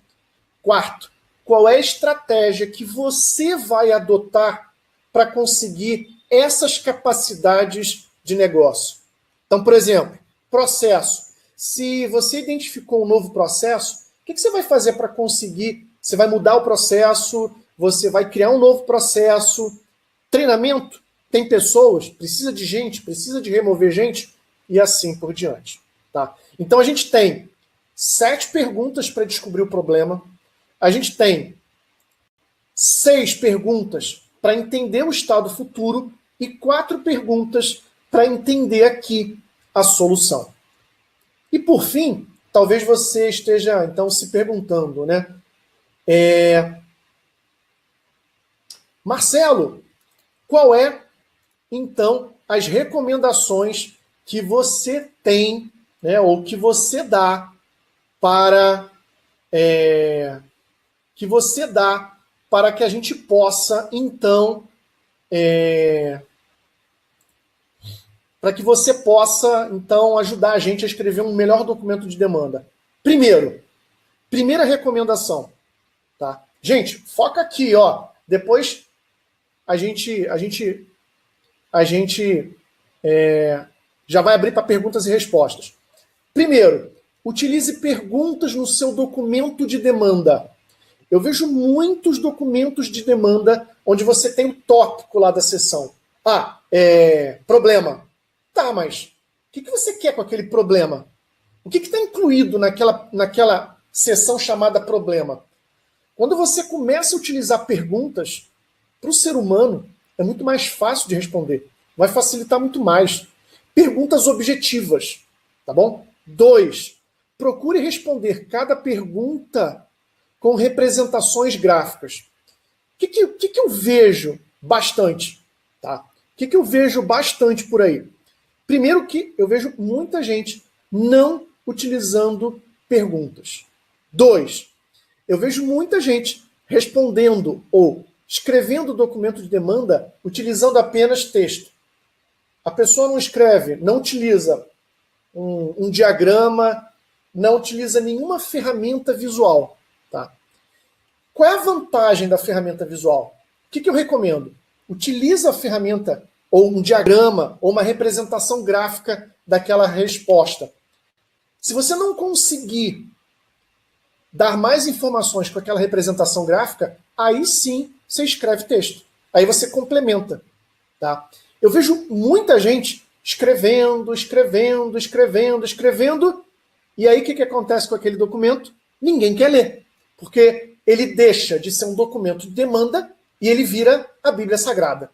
4, qual é a estratégia que você vai adotar para conseguir essas capacidades de negócio? Então, por exemplo, processo. Se você identificou um novo processo, o que você vai fazer para conseguir? Você vai mudar o processo, você vai criar um novo processo. Treinamento, tem pessoas, precisa de gente, precisa de remover gente, e assim por diante. Tá? Então a gente tem 7 perguntas para descobrir o problema, a gente tem 6 perguntas para entender o estado futuro e 4 perguntas para entender aqui a solução. E por fim, talvez você esteja então se perguntando, né? Marcelo, qual é então as recomendações que você tem, né, ou que você dá para que a gente possa então para que você possa então ajudar a gente a escrever um melhor documento de demanda? Primeira recomendação, tá? Gente, foca aqui, ó. Depois a gente já vai abrir para perguntas e respostas. Primeiro, utilize perguntas no seu documento de demanda. Eu vejo muitos documentos de demanda onde você tem o tópico lá da sessão. Problema. Tá, mas o que você quer com aquele problema? O que está incluído naquela sessão chamada problema? Quando você começa a utilizar perguntas, para o ser humano é muito mais fácil de responder. Vai facilitar muito mais. Perguntas objetivas, tá bom? 2, procure responder cada pergunta com representações gráficas. O que eu vejo bastante? Tá? O que eu vejo bastante por aí? Primeiro que eu vejo muita gente não utilizando perguntas. 2, eu vejo muita gente respondendo ou escrevendo o documento de demanda utilizando apenas texto. A pessoa não escreve, não utiliza um diagrama, não utiliza nenhuma ferramenta visual. Tá? Qual é a vantagem da ferramenta visual? O que eu recomendo? Utiliza a ferramenta ou um diagrama ou uma representação gráfica daquela resposta. Se você não conseguir dar mais informações com aquela representação gráfica, aí sim você escreve texto. Aí você complementa. Tá? Eu vejo muita gente escrevendo, e aí o que acontece com aquele documento? Ninguém quer ler, porque ele deixa de ser um documento de demanda e ele vira a Bíblia Sagrada.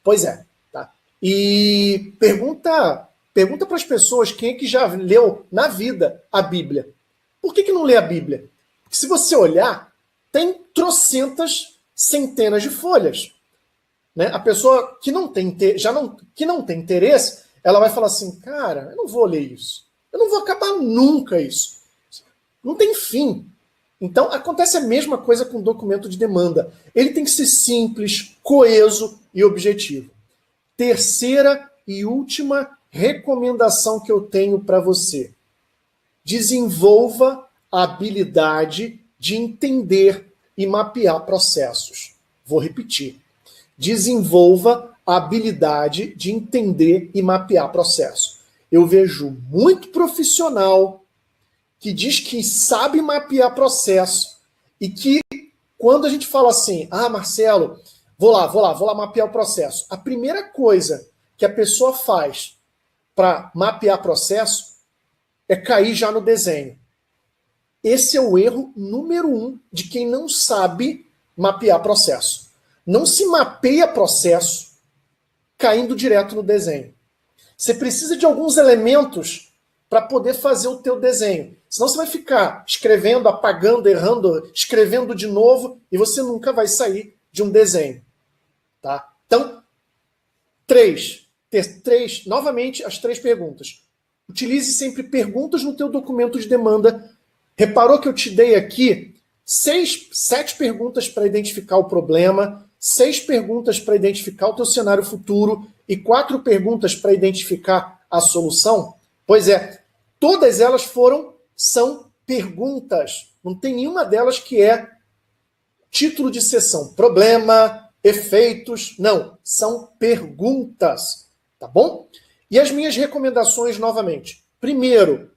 Pois é. Tá? E pergunta para as pessoas quem é que já leu na vida a Bíblia. Por que não lê a Bíblia? Porque se você olhar, tem trocentas centenas de folhas. Né? A pessoa que não tem interesse, ela vai falar assim, cara, eu não vou ler isso. Eu não vou acabar nunca isso. Não tem fim. Então, acontece a mesma coisa com o documento de demanda. Ele tem que ser simples, coeso e objetivo. Terceira e última recomendação que eu tenho para você. Desenvolva a habilidade de entender e mapear processos. Vou repetir. Desenvolva a habilidade de entender e mapear processos. Eu vejo muito profissional que diz que sabe mapear processo e que quando a gente fala assim, Marcelo, vou lá mapear o processo. A primeira coisa que a pessoa faz para mapear processo é cair já no desenho. Esse é o erro número 1 de quem não sabe mapear processo. Não se mapeia processo caindo direto no desenho. Você precisa de alguns elementos para poder fazer o teu desenho. Senão você vai ficar escrevendo, apagando, errando, escrevendo de novo e você nunca vai sair de um desenho. Tá? Então, novamente as 3 perguntas. Utilize sempre perguntas no teu documento de demanda. Reparou que eu te dei aqui 7 perguntas para identificar o problema, 6 perguntas para identificar o teu cenário futuro e 4 perguntas para identificar a solução? Pois é, todas elas são perguntas. Não tem nenhuma delas que é título de sessão, problema, efeitos. Não, são perguntas. Tá bom? E as minhas recomendações, novamente. Primeiro,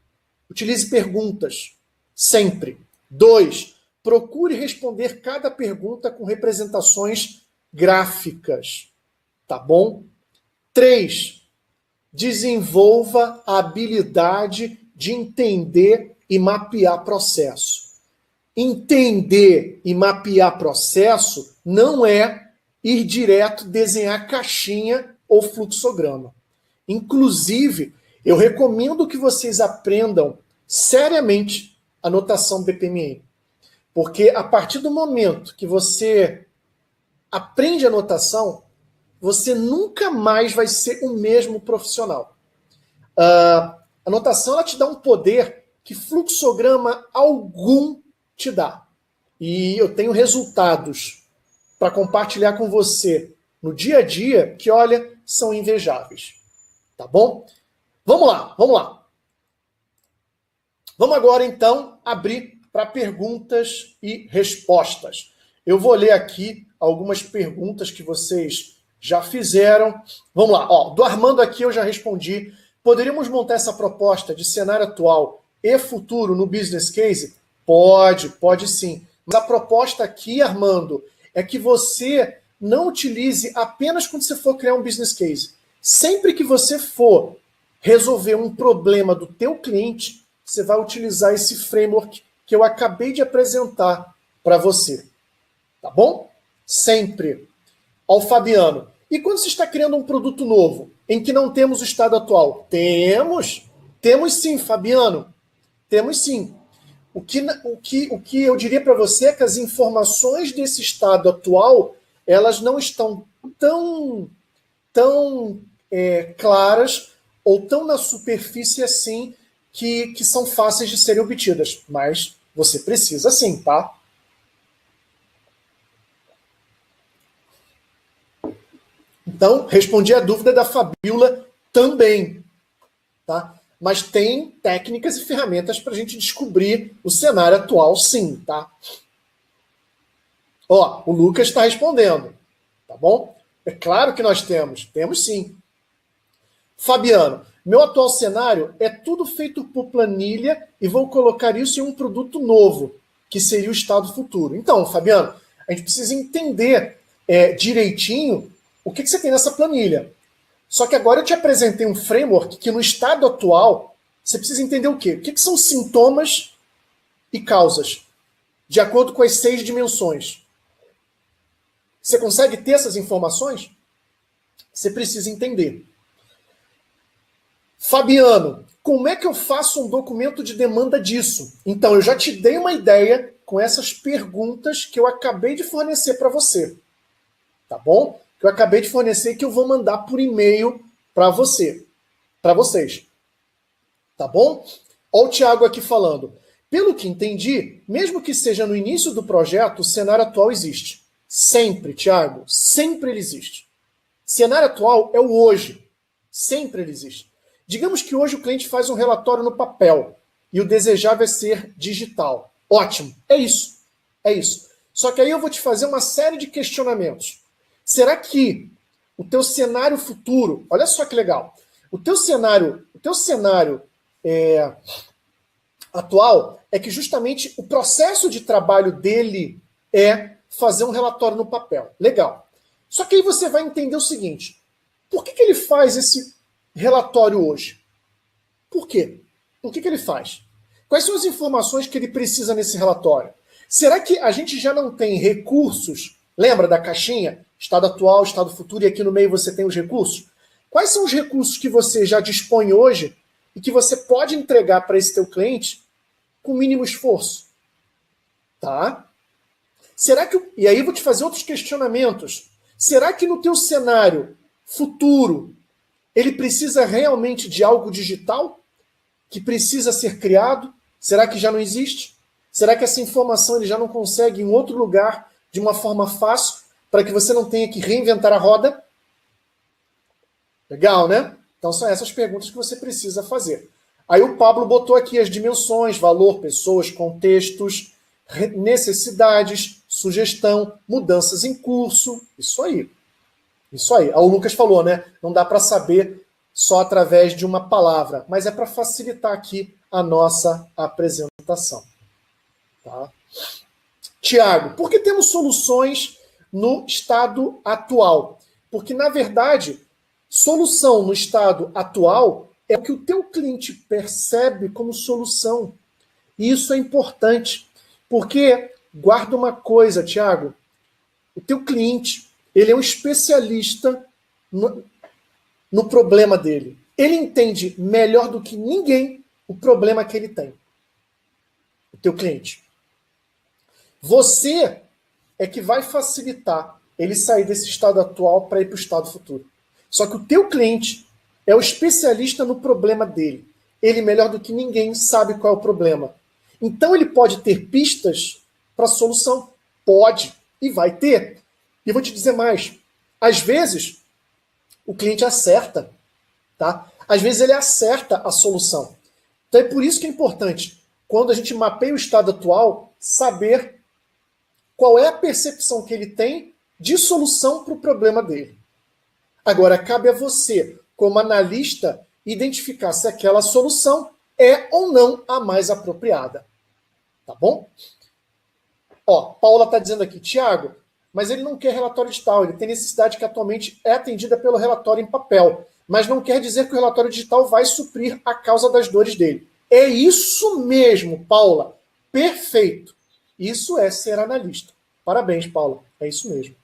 utilize perguntas. Sempre. 2, procure responder cada pergunta com representações gráficas. Tá bom? 3, desenvolva a habilidade de entender e mapear processo. Entender e mapear processo não é ir direto desenhar caixinha ou fluxograma. Inclusive, eu recomendo que vocês aprendam seriamente a notação BPMN. Porque a partir do momento que você aprende a notação, você nunca mais vai ser o mesmo profissional. A notação ela te dá um poder que fluxograma algum te dá. E eu tenho resultados para compartilhar com você no dia a dia que, olha, são invejáveis. Tá bom? Vamos lá. Vamos agora, então, abrir para perguntas e respostas. Eu vou ler aqui algumas perguntas que vocês já fizeram. Vamos lá. Do Armando aqui eu já respondi. Poderíamos montar essa proposta de cenário atual e futuro no business case? Pode sim. Mas a proposta aqui, Armando, é que você não utilize apenas quando você for criar um business case. Sempre que você for resolver um problema do teu cliente, você vai utilizar esse framework que eu acabei de apresentar para você. Tá bom? Sempre. Ao Fabiano. E quando você está criando um produto novo, em que não temos o estado atual? Temos sim, Fabiano. Temos sim. O que eu diria para você é que as informações desse estado atual, elas não estão tão claras ou tão na superfície assim que são fáceis de serem obtidas. Mas você precisa sim, tá? Então, respondi a dúvida da Fabiola também, tá? Mas tem técnicas e ferramentas para a gente descobrir o cenário atual, sim, tá? O Lucas está respondendo, tá bom? É claro que nós temos sim. Fabiano, meu atual cenário é tudo feito por planilha e vou colocar isso em um produto novo, que seria o estado futuro. Então, Fabiano, a gente precisa entender direitinho o que você tem nessa planilha. Só que agora eu te apresentei um framework que no estado atual você precisa entender o quê? O que são sintomas e causas, de acordo com as 6 dimensões. Você consegue ter essas informações? Você precisa entender. Fabiano, como é que eu faço um documento de demanda disso? Então, eu já te dei uma ideia com essas perguntas que eu acabei de fornecer para você. Tá bom? Que eu acabei de fornecer e que eu vou mandar por e-mail para vocês. Tá bom? Olha o Thiago aqui falando. Pelo que entendi, mesmo que seja no início do projeto, o cenário atual existe. Sempre, Thiago, sempre ele existe. Cenário atual é o hoje. Sempre ele existe. Digamos que hoje o cliente faz um relatório no papel e o desejável é ser digital. Ótimo, é isso. É isso. Só que aí eu vou te fazer uma série de questionamentos. Será que o teu cenário futuro, olha só que legal, o teu cenário atual é que justamente o processo de trabalho dele é fazer um relatório no papel. Legal. Só que aí você vai entender o seguinte, por que ele faz esse relatório hoje? Por quê? O que ele faz? Quais são as informações que ele precisa nesse relatório? Será que a gente já não tem recursos? Lembra da caixinha? Estado atual, estado futuro, e aqui no meio você tem os recursos? Quais são os recursos que você já dispõe hoje e que você pode entregar para esse teu cliente com o mínimo esforço? Tá? Será que... E aí eu vou te fazer outros questionamentos. Será que no teu cenário futuro ele precisa realmente de algo digital que precisa ser criado? Será que já não existe? Será que essa informação ele já não consegue em outro lugar de uma forma fácil para que você não tenha que reinventar a roda? Legal, né? Então são essas perguntas que você precisa fazer. Aí o Pablo botou aqui as dimensões, valor, pessoas, contextos, necessidades, sugestão, mudanças em curso. Isso aí. Isso aí. O Lucas falou, né? Não dá para saber só através de uma palavra, mas é para facilitar aqui a nossa apresentação. Tá? Tiago, por que temos soluções no estado atual? Porque, na verdade, solução no estado atual é o que o teu cliente percebe como solução. E isso é importante, porque, guarda uma coisa, Tiago, o teu cliente, ele é um especialista no problema dele. Ele entende melhor do que ninguém o problema que ele tem. O teu cliente. Você é que vai facilitar ele sair desse estado atual para ir para o estado futuro. Só que o teu cliente é o especialista no problema dele. Ele, melhor do que ninguém, sabe qual é o problema. Então ele pode ter pistas para a solução. Pode. E vai ter. E vou te dizer mais. Às vezes, o cliente acerta. Tá? Às vezes ele acerta a solução. Então é por isso que é importante, quando a gente mapeia o estado atual, saber qual é a percepção que ele tem de solução para o problema dele. Agora, cabe a você, como analista, identificar se aquela solução é ou não a mais apropriada. Tá bom? Ó, Paula está dizendo aqui, Tiago, mas ele não quer relatório digital, ele tem necessidade que atualmente é atendida pelo relatório em papel, mas não quer dizer que o relatório digital vai suprir a causa das dores dele. É isso mesmo, Paula. Perfeito. Isso é ser analista. Parabéns, Paula. É isso mesmo.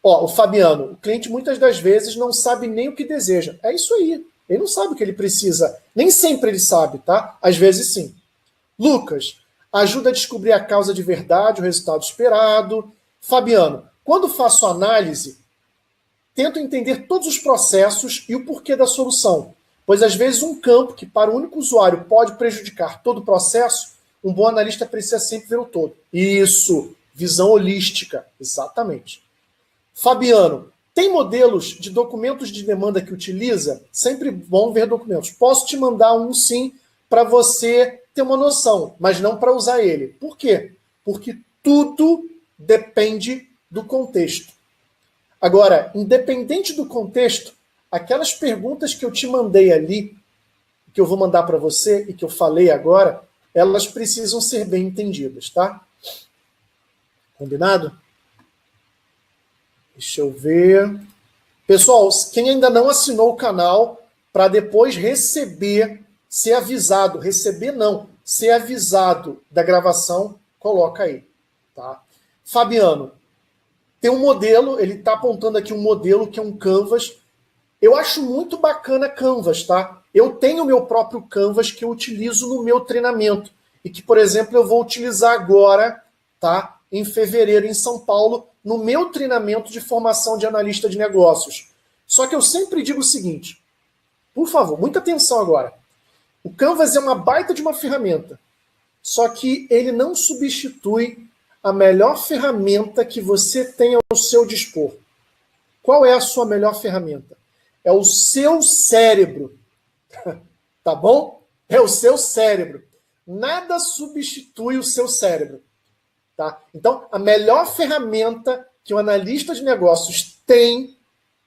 Ó, o Fabiano, o cliente muitas das vezes não sabe nem o que deseja. É isso aí. Ele não sabe o que ele precisa. Nem sempre ele sabe, tá? Às vezes sim. Lucas, ajuda a descobrir a causa de verdade, o resultado esperado. Fabiano, quando faço análise, tento entender todos os processos e o porquê da solução, pois às vezes um campo que para o único usuário pode prejudicar todo o processo, um bom analista precisa sempre ver o todo. Isso, visão holística, exatamente. Fabiano, tem modelos de documentos de demanda que utiliza? Sempre bom ver documentos. Posso te mandar um sim para você ter uma noção, mas não para usar ele. Por quê? Porque tudo depende do contexto. Agora, independente do contexto, aquelas perguntas que eu te mandei ali, que eu vou mandar para você e que eu falei agora, elas precisam ser bem entendidas, tá? Combinado? Deixa eu ver. Pessoal, quem ainda não assinou o canal, para depois receber, ser avisado, receber não, ser avisado da gravação, coloca aí, tá? Fabiano, tem um modelo, ele está apontando aqui um modelo que é um Canvas. Eu acho muito bacana Canvas, tá? Eu tenho o meu próprio Canvas que eu utilizo no meu treinamento e que, por exemplo, eu vou utilizar agora, tá? Em fevereiro, em São Paulo, no meu treinamento de formação de analista de negócios. Só que eu sempre digo o seguinte, por favor, muita atenção agora. O Canvas é uma baita de uma ferramenta, só que ele não substitui a melhor ferramenta que você tem ao seu dispor. Qual é a sua melhor ferramenta? É o seu cérebro. Tá bom? É o seu cérebro. Nada substitui o seu cérebro. Tá? Então, a melhor ferramenta que o analista de negócios tem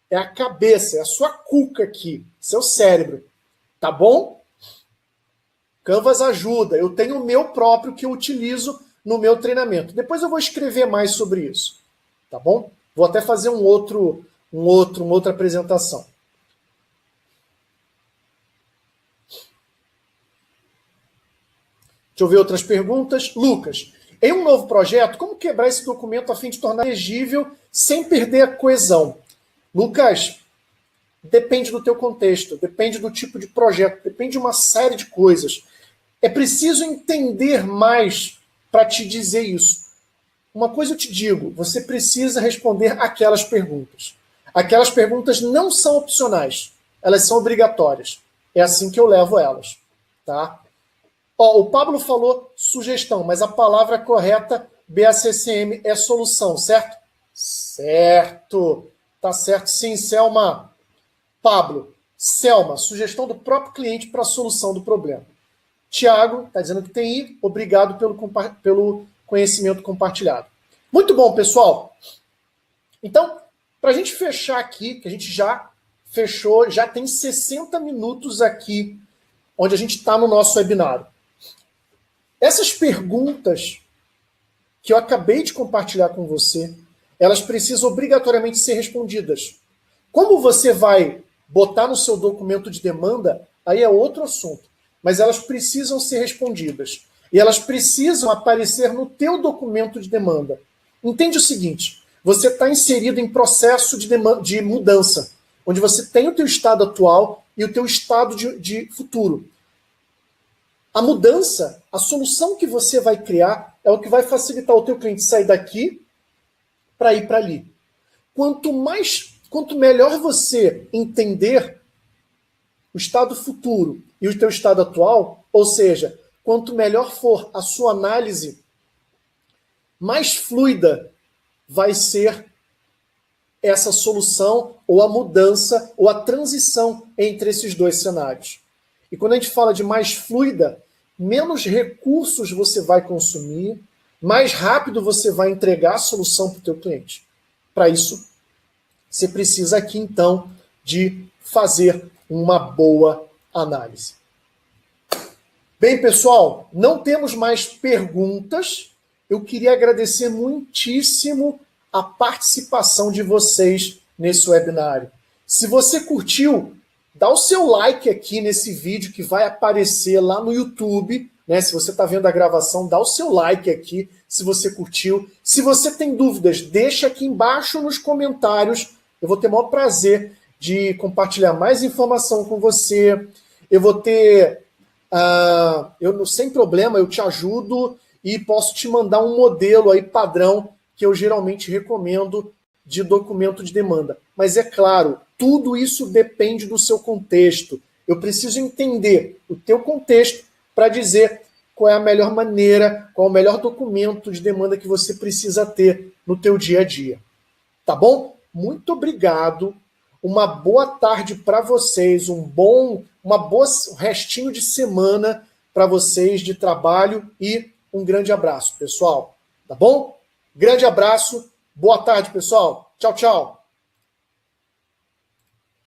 é a cabeça, é a sua cuca aqui, seu cérebro. Tá bom? Canvas ajuda. Eu tenho o meu próprio que eu utilizo no meu treinamento. Depois eu vou escrever mais sobre isso. Tá bom? Vou até fazer uma outra apresentação. Deixa eu ver outras perguntas. Lucas, em um novo projeto, como quebrar esse documento a fim de tornar legível sem perder a coesão? Lucas, depende do teu contexto, depende do tipo de projeto, depende de uma série de coisas. É preciso entender mais para te dizer isso. Uma coisa eu te digo, você precisa responder aquelas perguntas. Aquelas perguntas não são opcionais, elas são obrigatórias. É assim que eu levo elas, tá? Ó, o Pablo falou sugestão, mas a palavra correta, BACCM, é solução, certo? Certo. Tá certo sim, Selma. Pablo, Selma, sugestão do próprio cliente para a solução do problema. Tiago está dizendo que tem I, obrigado pelo conhecimento compartilhado. Muito bom, pessoal. Então, para a gente fechar aqui, que a gente já fechou, já tem 60 minutos aqui, onde a gente está no nosso webinário. Essas perguntas que eu acabei de compartilhar com você, elas precisam obrigatoriamente ser respondidas. Como você vai botar no seu documento de demanda, aí é outro assunto. Mas elas precisam ser respondidas. E elas precisam aparecer no teu documento de demanda. Entende o seguinte, você está inserido em processo de mudança, onde você tem o teu estado atual e o teu estado de futuro. A mudança, a solução que você vai criar é o que vai facilitar o teu cliente sair daqui para ir para ali. Quanto melhor você entender o estado futuro e o teu estado atual, ou seja, quanto melhor for a sua análise, mais fluida vai ser essa solução ou a mudança ou a transição entre esses dois cenários. E quando a gente fala de mais fluida, menos recursos você vai consumir, mais rápido você vai entregar a solução para o teu cliente. Para isso, você precisa aqui, então, de fazer uma boa análise. Bem, pessoal, não temos mais perguntas. Eu queria agradecer muitíssimo a participação de vocês nesse webinário. Se você curtiu, dá o seu like aqui nesse vídeo que vai aparecer lá no YouTube, né? Se você está vendo a gravação, dá o seu like aqui se você curtiu. Se você tem dúvidas, deixa aqui embaixo nos comentários. Eu vou ter o maior prazer de compartilhar mais informação com você. Eu vou ter... sem problema, eu te ajudo e posso te mandar um modelo aí padrão que eu geralmente recomendo de documento de demanda. Mas é claro, tudo isso depende do seu contexto. Eu preciso entender o teu contexto para dizer qual é a melhor maneira, qual é o melhor documento de demanda que você precisa ter no teu dia a dia. Tá bom? Muito obrigado. Uma boa tarde para vocês, uma boa restinho de semana para vocês de trabalho e um grande abraço, pessoal. Tá bom? Grande abraço. Boa tarde, pessoal. Tchau, tchau.